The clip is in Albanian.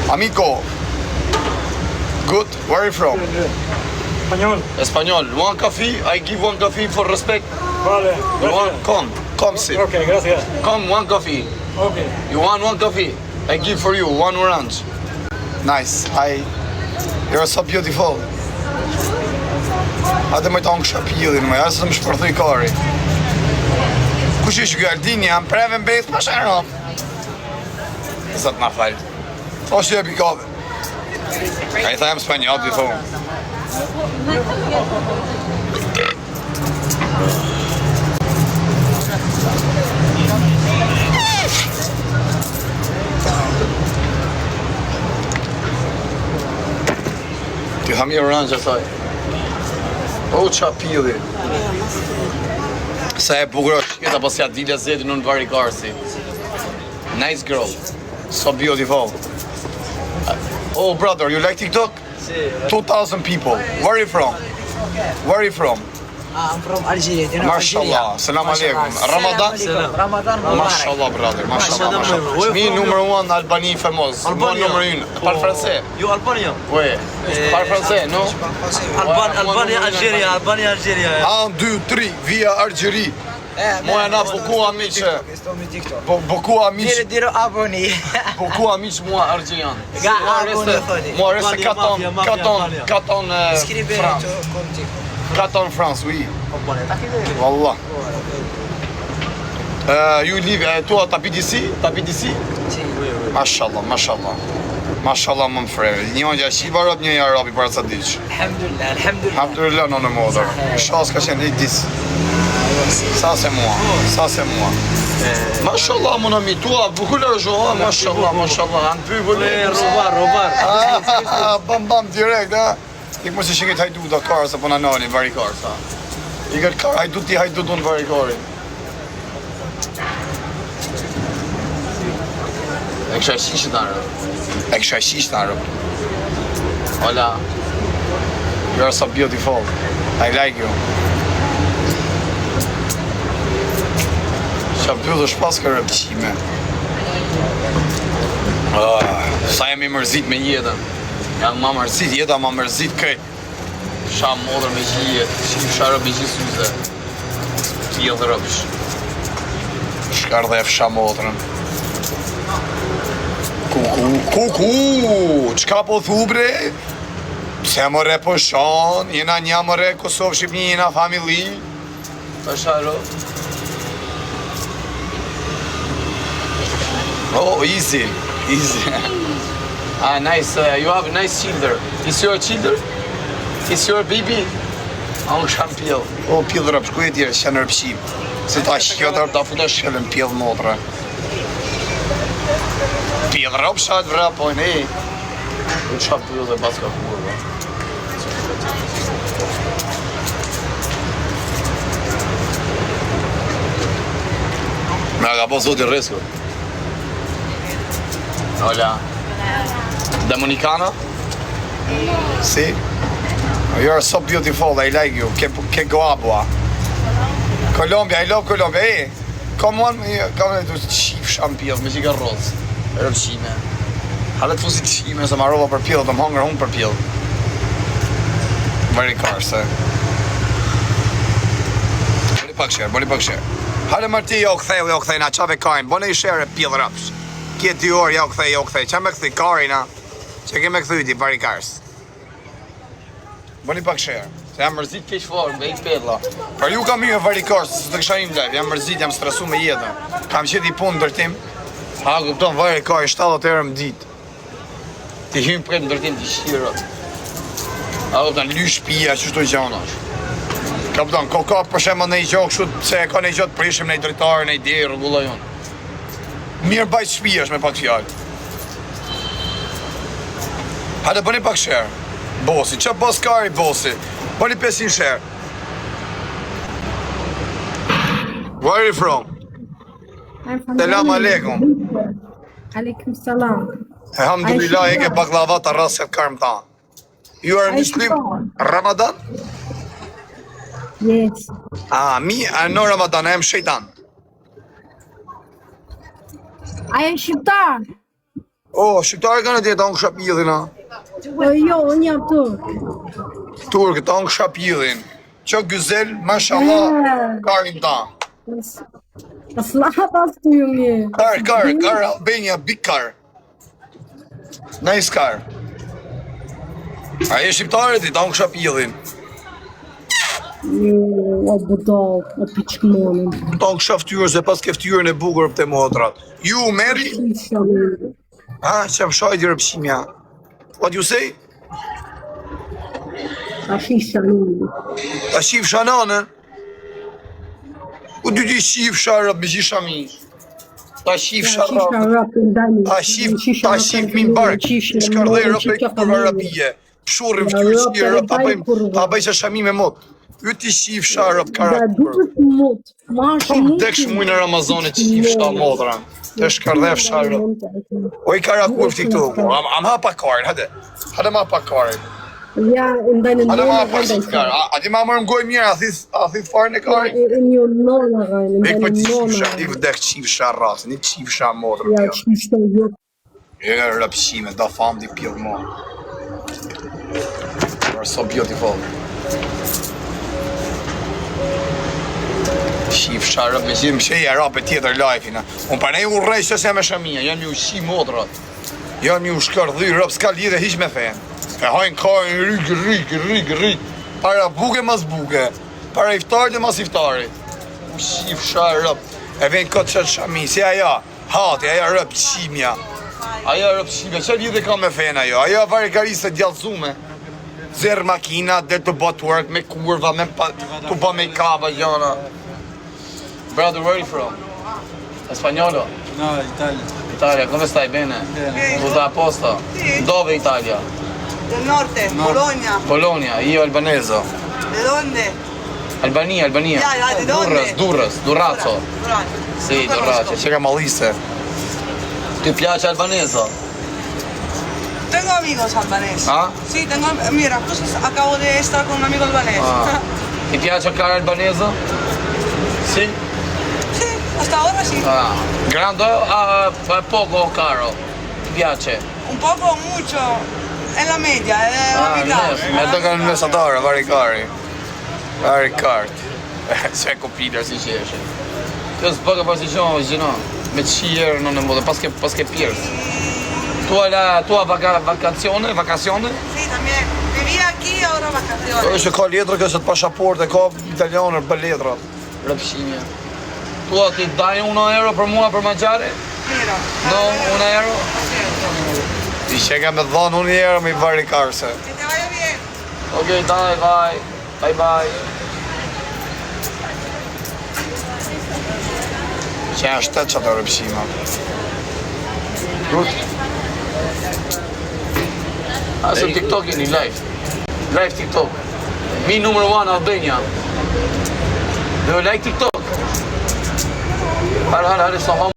Amico. Good. Where are you from? Español. Espanol. One coffee. I give one coffee for respect. Vale. You want? Come sit. Ok, gracias. Come, one coffee. Ok. You want one coffee? I give for you one orange. Nice. You're so beautiful. A dhe më të angë shapillin me, asë të më shpërthuj kari. Kush ishë Gardini, jam preve mbejt pa shëram. Zëtë na falë. O që jepi kave. A i tha jam Spanjat, i thonë. Ti tha mi orange asaj. O qa pili. Sa e bukur është shketa pas ja dile zeti në vari karsi. Nice girl. So beautiful. Oh brother, you like TikTok? 2,000 people. Where are you from? Where are you from? I'm from Algeria. You know Mashallah. Salam alaikum. Ramadan? Ramadan Mubarak. Mashallah brother. Mashallah. Mashallah. Mi numër 1 Albani famoz. Mo numër 1. Parle français? You Albania? Oui. Parle français, no? Albania, Algeria, Albania, Algeria. 1, 2, 3, via Algeri. Moja na beaucoup amiç. Estou no TikTok. Beaucoup amiç. Dire aboni. Beaucoup amiç mua argerian. Ga aboni foni. Moi reste 4 ans Scrive France. contigo. 4 ans France, oui. Wallah. You live, toi t'habites ici? T'habites ici? Sì. Mashallah, mashallah. Mashallah mon frère. Njëri është shqip arab, njëri arabi para sa diç. Alhamdulillah, alhamdulillah. Alhamdulillah non e modër. Shos ka qenë dis. Ça c'est moi. Ça c'est moi. Mashallah mon ami, toi beaucoup d'argent, mashallah, mashallah. Un peu volé, Robar. Bam direkt, ha. Ik mos e shikoj hajdu do kar sa po na nani vari kar sa. I gat kar hajdu don vari kar. E kisha shish të arë. E kisha shish të arë. Hola. You're so beautiful. I like you. Qa bëdhësh pas kërë pëqime. Sa jemi mërzit me jetën. Jam ma mërzit, jeta ma mërzit këtë. Sha modër me gjithë, sha rëbi gjithë syze. Tjellë rëbsh. Shkar dhe fsha modërën. Kuku, qka po thu bre? Pse më re po shon, jena një më re Kosovë Shqipni, jena familji. Ta sharo. Oh, easy. Nice, you have a nice children. Is your children? Is your baby? Unë sham pjell. O, pjell rëpsh, ku e tjerë, që në rëpshim. Se ta shkjotër, ta futa shkëllën pjell motra. Pjell rëpsh, atë vrapojnë, e. Unë sham pjell dhe pas ka kurva. Me ka po zoti Resko. Hola. Dominicana? Si? You are so beautiful, I like you. Que guapa. Colombia, I love Colombia. Hey, come on, come on, du qif shampil, me qika roz. Erë qime. Halet fusit qime, se ma rova për pjell, të më hangër unë për pjell. Very karse. Boli pak share. Hale Marti, jo këthej, na qave kajnë, bone i share e pjell rapsh. Kjeti orë, jo këthej, qa me këthej kari na, që ke me këthyti, pari kars. Boni pak share, se jam mërzit keq forë, me i pedla. Për ju kam një vari kars, se të kësha im live, jam mërzit, jam stresu me jetën. Kam qeti punë ndërtim, kupton, vari kari, 70 eurë më ditë. Ti hymë prej ndërtim të shqirët. Kupton, lysh pia, që shtu i gjanash. Kupton, koka përshemë në i gjokë shut, se e ka në i gjotë prishim në i dritarë, në i djerë, rrugulla jonë. Mirë bajt shpijash me pak fjallë. Hajde bëni pak share. Bosi, që bos kari bosi? Bëni 500 share. Where are you from? I'm from Selam aleikum. Aleikum salam. Alhamdulillah, e ke baklava të rrasët karmë ta. You are Muslim? Ramadan? Yes. No Ramadan, I am shaitan. I am shqiptar. Oh, shqiptarë kanë të jetë angë shapillin, a? Jo, unë jam turk. Turkë, të angë shapillin. Që güzel, mashallah, karin ta. Slava tu ju mi. Kar, Albania, big kar. Nice kar. A e shqiptarët i të angë shapillin. O budal, o piçkmonin. Të angë shaftyrë, se pas ke ftyrën e bukur për të modrat. Ju, meri? Ha, që më shajt i rëpshimja. What you say? A shishanini. Ta shif shananën? U dy di shif sharap me gjishami. Ta shif sharap. Ta shif min bark. Shkardhej rëpë e kur arabije. Pshurrim ftyrë që rëpë, ta bëj që shami me mot. Ju ti shif sharap karakur. Deksh mujnë në Ramazanit që shif sharap modra. Të shkardhej sharap. O i karakur fti këtu. Am hapa karin, hade. Hade ma hapa karin. Ja, ndajnë Hade ma hapa shit kar. A ti ma mërë mgoj mirë, a thith farën e karin? Një nona gajnë, Ik për ndajnë ti nona. shifsha, ik vdek qifsha rrasë, një qifsha modrë Ja, pjellë. qishto jo. E nga rëpshime, da fam di pjellë mo. You're so beautiful. Qifsha rëp me qimë që e rape tjetër lajfina. Unë pa ne u rej që se me shamia, janë një ushi modrat. Janë një shkardhy, rëp s'ka lidhe hiq me fenë. E hajnë kajnë rik. Para buke mas buke. Para iftarit e mas iftarit. Shif rëp. E vjen këtë qëtë shami, si aja. Hati, aja rëp qimja. Aja rëp qimja, që lidhe ka me fen ajo? Aja varikarisë të djallëzume. Zerë makina, dhe të bot work, me kurva, të bë me kaba, jona. Brother, where are you from? Espagnolo? No, Italia. Italia, come stai? Bene? Tutto a posto? Dove Italia? Del norte, Polonia. Polonia, io albanese. ¿De dónde? Albania. Ya, ¿de dónde? Durrazzo. Durante. Sì, No Durrazzo, conozco. c'è che malisse. Ti piace albanese? Tengo amigos albaneses. Ah? Sí, mira, justo acabo de estar con un amigo albanés. Ah. Ti piace il albanese? Sì? Sí, hasta ahora sí. Ah. Grande poco o caro? Ti piace? Un poco, mucho. En la media, la mitad. Me do kanë mesatare, vari kart. Se kopiter si qeshe. Kjo s'bëka pas i gjino, me qier non e modë, pas ke pjers. Tua vacazione? Sí, también. Vivía aquí, ahora vacaciones. Është ka letra kjo se të pasaporte, ka italianer për letrat. Rëpshimje. Tua ti daj 1 euro për mua për mangiare? Mira. No, 1 euro? Ti që ka me dhanë 1 euro me i vari karse. Que te vaya bien. Okej, daj, bye. Që janë 7 që të rëpshima. Gut. Asë TikTok jeni live TikTok. Mi number 1 Albania. Do you like TikTok? Hadi so